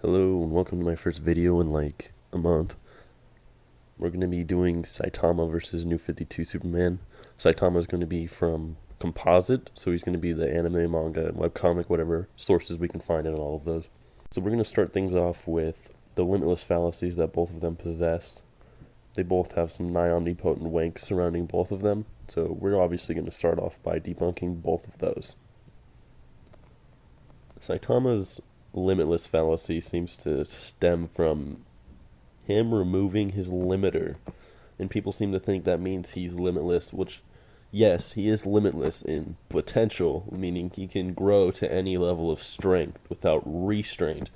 Hello and welcome to my first video in like a month. We're going to be doing Saitama versus New 52 Superman. Saitama is going to be from Composite, so he's going to be the anime, manga, webcomic, whatever sources we can find in all of those. So we're going to start things off with the limitless fallacies that both of them possess. They both have some nigh omnipotent wanks surrounding both of them, so we're obviously going to start off by debunking both of those. Saitama's limitless fallacy seems to stem from him removing his limiter, and people seem to think that means he's limitless, which, yes, he is limitless in potential, meaning he can grow to any level of strength without restraint.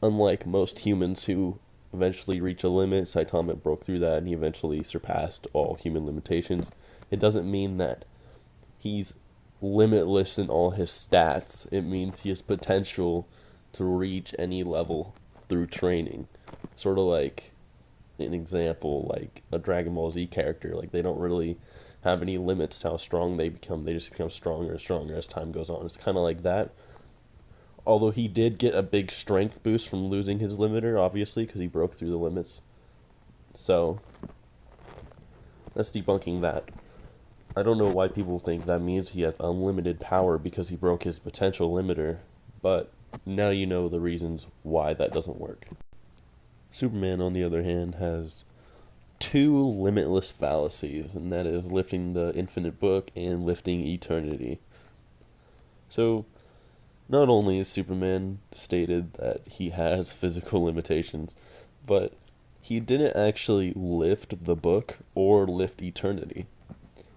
Unlike most humans who eventually reach a limit, Saitama broke through that and he eventually surpassed all human limitations. It doesn't mean that he's limitless in all his stats. It means he has potential to reach any level through training. Sort of like an example, like a Dragon Ball Z character. Like, they don't really have any limits to how strong they become. They just become stronger and stronger as time goes on. It's kind of like that. Although he did get a big strength boost from losing his limiter, obviously, because he broke through the limits. So, that's debunking that. I don't know why people think that means he has unlimited power because he broke his potential limiter, but now you know the reasons why that doesn't work. Superman, on the other hand, has two limitless fallacies, and that is lifting the infinite book and lifting eternity. So, not only is Superman stated that he has physical limitations, but he didn't actually lift the book or lift eternity.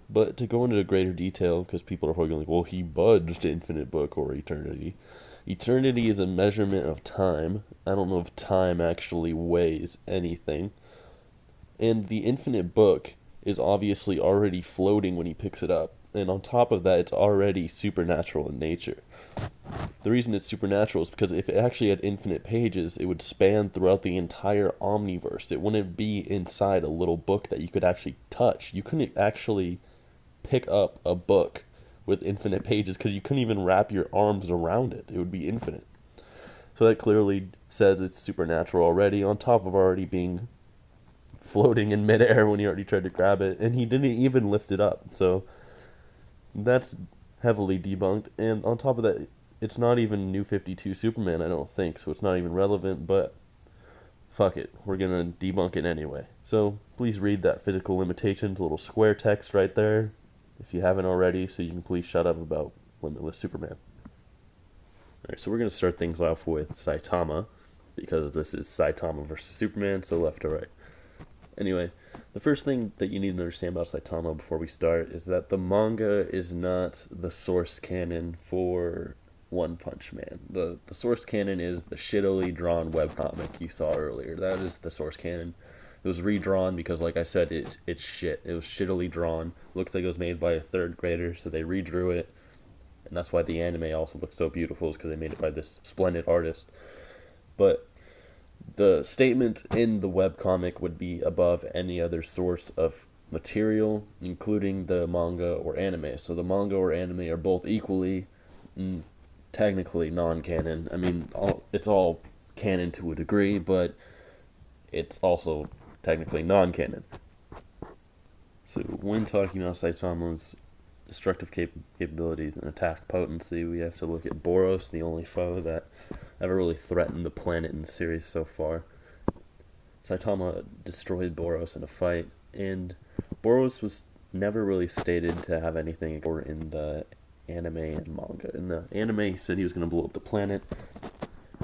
But to go into greater detail, because people are probably like, well, he budged infinite book or eternity. Eternity is a measurement of time. I don't know if time actually weighs anything. And the infinite book is obviously already floating when he picks it up. And on top of that, it's already supernatural in nature. The reason it's supernatural is because if it actually had infinite pages, it would span throughout the entire omniverse. It wouldn't be inside a little book that you could actually touch. You couldn't actually pick up a book with infinite pages because you couldn't even wrap your arms around it. It would be infinite. So that clearly says it's supernatural already, on top of already being floating in midair when he already tried to grab it, and he didn't even lift it up. So that's heavily debunked, and on top of that, it's not even New 52 Superman, I don't think, so it's not even relevant, but fuck it, we're gonna debunk it anyway. So please read that physical limitations little square text right there, if you haven't already, so you can please shut up about limitless Superman. Alright, so we're going to start things off with Saitama, because this is Saitama versus Superman, so left to right. Anyway, the first thing that you need to understand about Saitama before we start is that the manga is not the source canon for One Punch Man. The source canon is the shittily drawn webcomic you saw earlier. That is the source canon. It was redrawn because, like I said, it's shit. It was shittily drawn. Looks like it was made by a third grader, so they redrew it. And that's why the anime also looks so beautiful, is because they made it by this splendid artist. But the statement in the webcomic would be above any other source of material, including the manga or anime. So the manga or anime are both equally, technically non-canon. I mean, it's all canon to a degree, but it's also technically non-canon. So when talking about Saitama's destructive capabilities and attack potency, we have to look at Boros, the only foe that ever really threatened the planet in the series so far. Saitama destroyed Boros in a fight, and Boros was never really stated to have anything or in the anime and manga. In the anime, he said he was going to blow up the planet,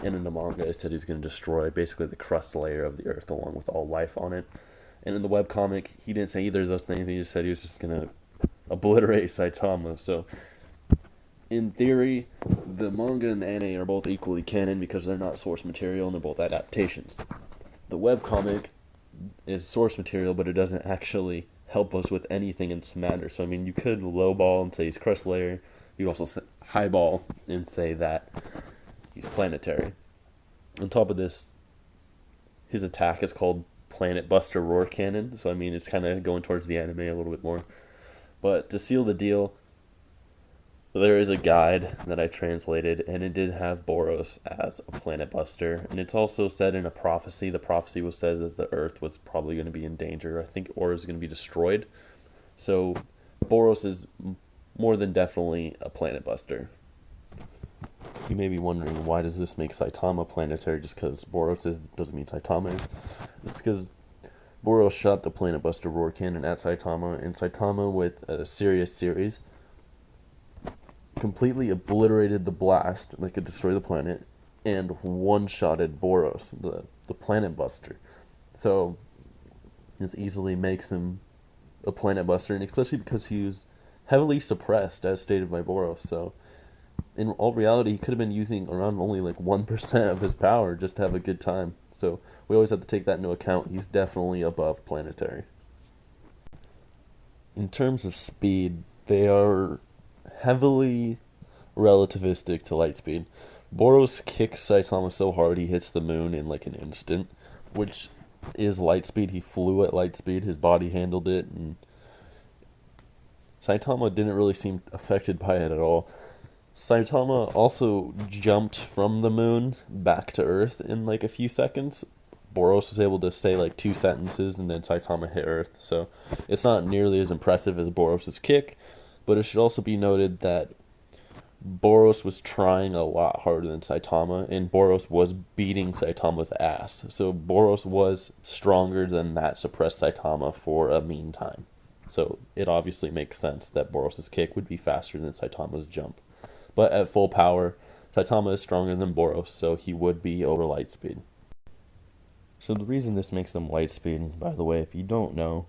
and in the manga, it said he's going to destroy basically the crust layer of the Earth along with all life on it. And in the webcomic, he didn't say either of those things. He just said he was just going to obliterate Saitama. So, in theory, the manga and the anime are both equally canon because they're not source material and they're both adaptations. The webcomic is source material, but it doesn't actually help us with anything in this matter. So, I mean, you could lowball and say he's crust layer. You could also highball and say that he's planetary. On top of this, his attack is called Planet Buster Roar Cannon, so I mean, it's kind of going towards the anime a little bit more. But to seal the deal, There is a guide that I translated, and it did have Boros as a planet buster. And it's also said in a prophecy. The prophecy was said as the Earth was probably going to be in danger. I think Ora is going to be destroyed. So Boros is more than definitely a planet buster. You may be wondering, why does this make Saitama planetary just because Boros doesn't mean Saitama is? It's because Boros shot the planet buster roar cannon at Saitama, and Saitama, with a serious series, completely obliterated the blast that could destroy the planet and one-shotted Boros, the planet buster. So this easily makes him a planet buster, and especially because he was heavily suppressed, as stated by Boros. So in all reality, he could have been using around only like 1% of his power just to have a good time. So we always have to take that into account. He's definitely above planetary. In terms of speed, they are heavily relativistic to light speed. Boros kicks Saitama so hard he hits the moon in like an instant, which is light speed. He flew at light speed, his body handled it, and Saitama didn't really seem affected by it at all. Saitama also jumped from the moon back to Earth in like a few seconds. Boros was able to say like 2 sentences and then Saitama hit Earth, so it's not nearly as impressive as Boros' kick, but it should also be noted that Boros was trying a lot harder than Saitama, and Boros was beating Saitama's ass. So Boros was stronger than that suppressed Saitama for a meantime. So it obviously makes sense that Boros' kick would be faster than Saitama's jump. But at full power, Saitama is stronger than Boros, so he would be over light speed. So the reason this makes them light speed, by the way, if you don't know,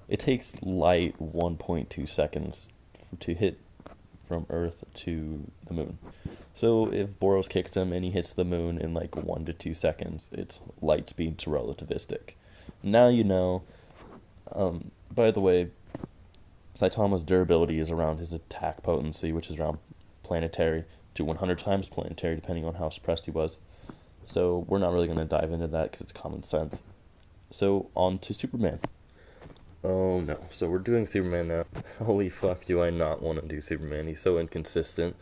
it takes light 1.2 seconds to hit from Earth to the moon. So if Boros kicks him and he hits the moon in like 1 to 2 seconds, it's light speed to relativistic. Now you know. By the way, Saitama's durability is around his attack potency, which is around planetary to 100 times planetary, depending on how suppressed he was. So we're not really going to dive into that because it's common sense. So on to Superman. Oh no, so we're doing Superman now. Holy fuck, do I not want to do Superman. He's so inconsistent.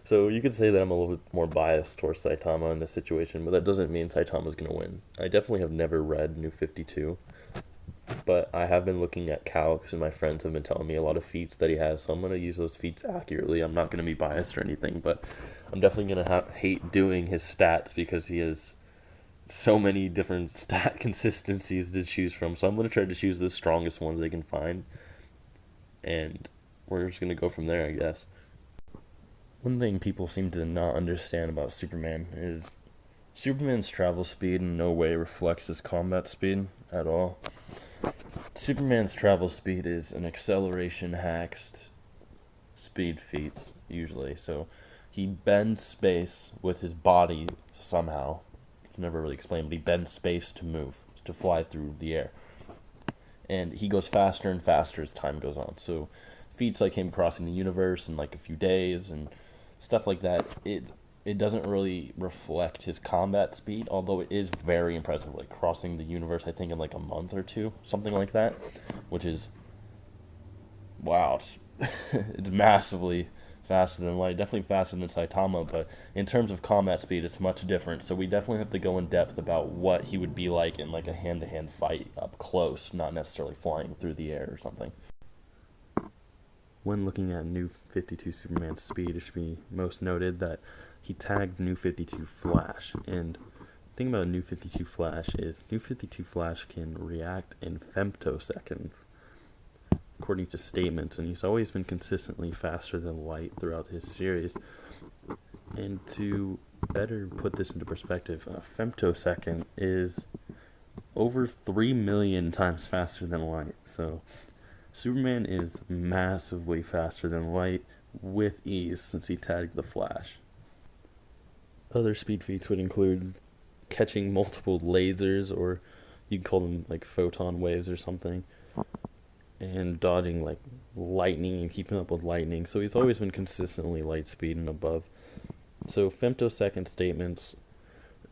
So you could say that I'm a little bit more biased towards Saitama in this situation, but that doesn't mean Saitama's going to win. I definitely have never read New 52, but I have been looking at calcs, and my friends have been telling me a lot of feats that he has, so I'm going to use those feats accurately. I'm not going to be biased or anything, but I'm definitely going to hate doing his stats because he has so many different stat consistencies to choose from. So I'm going to try to choose the strongest ones I can find, and we're just going to go from there, I guess. One thing people seem to not understand about Superman is Superman's travel speed in no way reflects his combat speed at all. Superman's travel speed is an acceleration hacked speed feats, usually. So he bends space with his body somehow. It's never really explained, but he bends space to move, to fly through the air. And he goes faster and faster as time goes on. So feats like him crossing the universe in like a few days and stuff like that, it doesn't really reflect his combat speed, although it is very impressive, like crossing the universe, I think, in like a month or two, something like that, which is, wow, it's massively faster than light, definitely faster than Saitama, but in terms of combat speed, it's much different, so we definitely have to go in depth about what he would be like in like a hand-to-hand fight up close, not necessarily flying through the air or something. When looking at New 52 Superman's speed, it should be most noted that he tagged New 52 Flash, and the thing about New 52 Flash is New 52 Flash can react in femtoseconds, according to statements, and he's always been consistently faster than light throughout his series. And to better put this into perspective, a femtosecond is over 3 million times faster than light, so Superman is massively faster than light with ease since he tagged the Flash. Other speed feats would include catching multiple lasers, or you can call them like photon waves or something, and dodging like lightning and keeping up with lightning. So he's always been consistently light speed and above. So femtosecond statements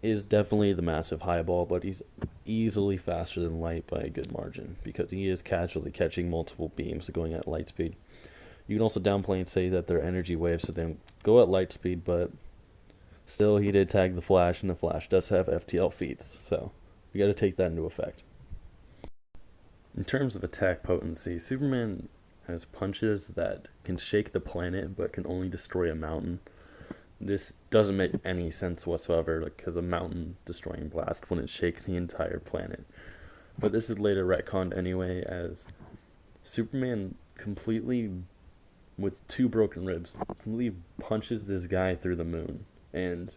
is definitely the massive highball, but he's easily faster than light by a good margin because he is casually catching multiple beams going at light speed. You can also downplay and say that they're energy waves, so they go at light speed, but still he did tag the Flash, and the Flash does have FTL feats, so you gotta take that into effect. In terms of attack potency, Superman has punches that can shake the planet but can only destroy a mountain. This doesn't make any sense whatsoever, because a mountain destroying blast wouldn't shake the entire planet. But this is later retconned anyway, as Superman completely, with 2 broken ribs, completely punches this guy through the moon. And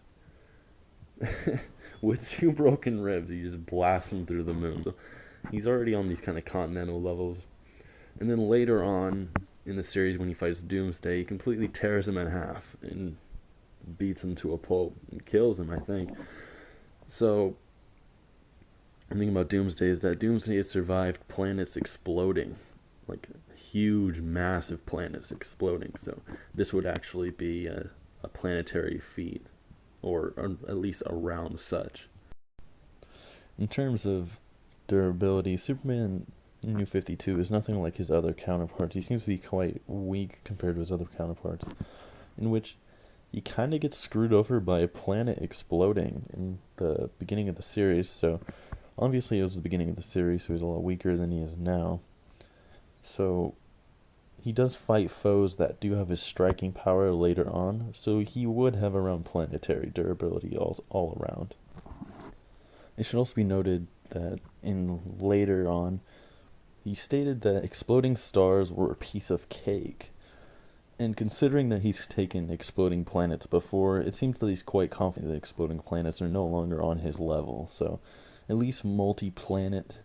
with 2 broken ribs, he just blasts him through the moon. So he's already on these kind of continental levels. And then later on in the series, when he fights Doomsday, he completely tears him in half and beats him to a pulp and kills him, I think. So the thing about Doomsday is that Doomsday has survived planets exploding, like huge, massive planets exploding. So this would actually be a planetary feat, or at least around such. In terms of durability, Superman in New 52 is nothing like his other counterparts. He seems to be quite weak compared to his other counterparts, in which he kind of gets screwed over by a planet exploding in the beginning of the series. So obviously it was the beginning of the series, so he's a lot weaker than he is now. So he does fight foes that do have his striking power later on, so he would have around planetary durability all around. It should also be noted that in later on, he stated that exploding stars were a piece of cake. And considering that he's taken exploding planets before, it seems that he's quite confident that exploding planets are no longer on his level. So at least multi-planet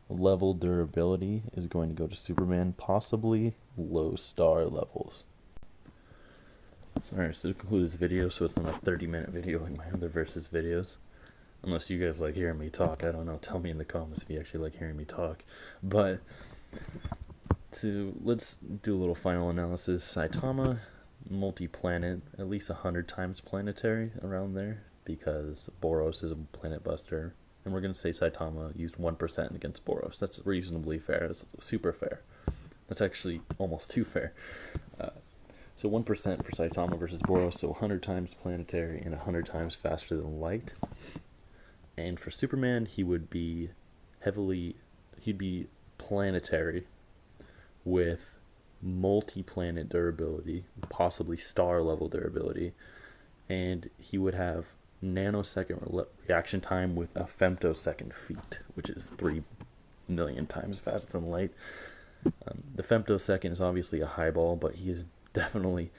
level durability is going to go to Superman, possibly low star levels. Alright, so to conclude this video, so it's not a 30-minute video like my other Versus videos. Unless you guys like hearing me talk, I don't know, tell me in the comments if you actually like hearing me talk. But let's do a little final analysis. Saitama, multi-planet, at least 100 times planetary around there, because Boros is a planet buster. And we're going to say Saitama used 1% against Boros. That's reasonably fair. That's super fair. That's actually almost too fair. So 1% for Saitama versus Boros, so 100 times planetary and 100 times faster than light. And for Superman, he would be he'd be planetary with multi-planet durability, possibly star-level durability, and he would have nanosecond reaction time with a femtosecond feat, which is 3 million times faster than light. The femtosecond is obviously a highball, but he is definitely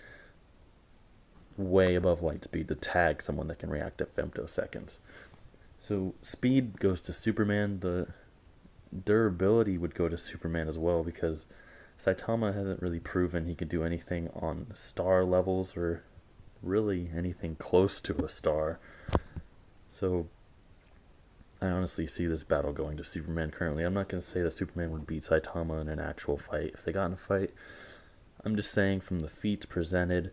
way above light speed to tag someone that can react at femtoseconds. So speed goes to Superman. The durability would go to Superman as well, because Saitama hasn't really proven he could do anything on star levels, or really anything close to a star. So I honestly see this battle going to Superman currently. I'm not going to say that Superman would beat Saitama in an actual fight if they got in a fight. I'm just saying from the feats presented,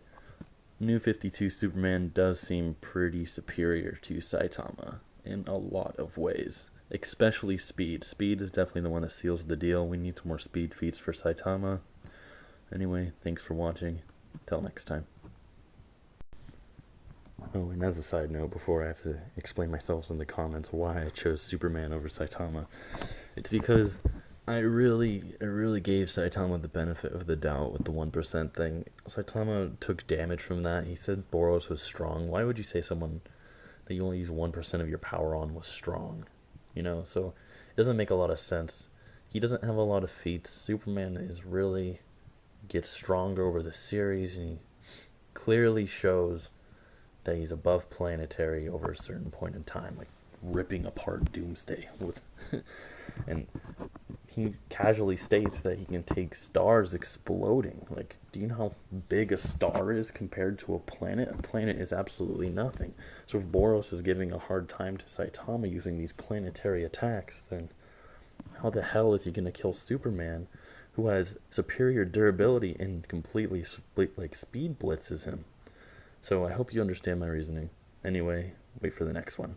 New 52 Superman does seem pretty superior to Saitama in a lot of ways, especially speed. Speed is definitely the one that seals the deal. We need some more speed feats for Saitama. Anyway, thanks for watching. Till next time. Oh, and as a side note, before I have to explain myself in the comments why I chose Superman over Saitama, it's because I really gave Saitama the benefit of the doubt with the 1% thing. Saitama took damage from that. He said Boros was strong. Why would you say someone that you only use 1% of your power on was strong? You know, so it doesn't make a lot of sense. He doesn't have a lot of feats. Superman gets stronger over the series, and he clearly shows that he's above planetary over a certain point in time, like ripping apart Doomsday with and he casually states that he can take stars exploding. Like, do you know how big a star is compared to a planet? A planet is absolutely nothing. So if Boros is giving a hard time to Saitama using these planetary attacks, then how the hell is he going to kill Superman, who has superior durability and completely speed blitzes him? So I hope you understand my reasoning. Anyway, wait for the next one.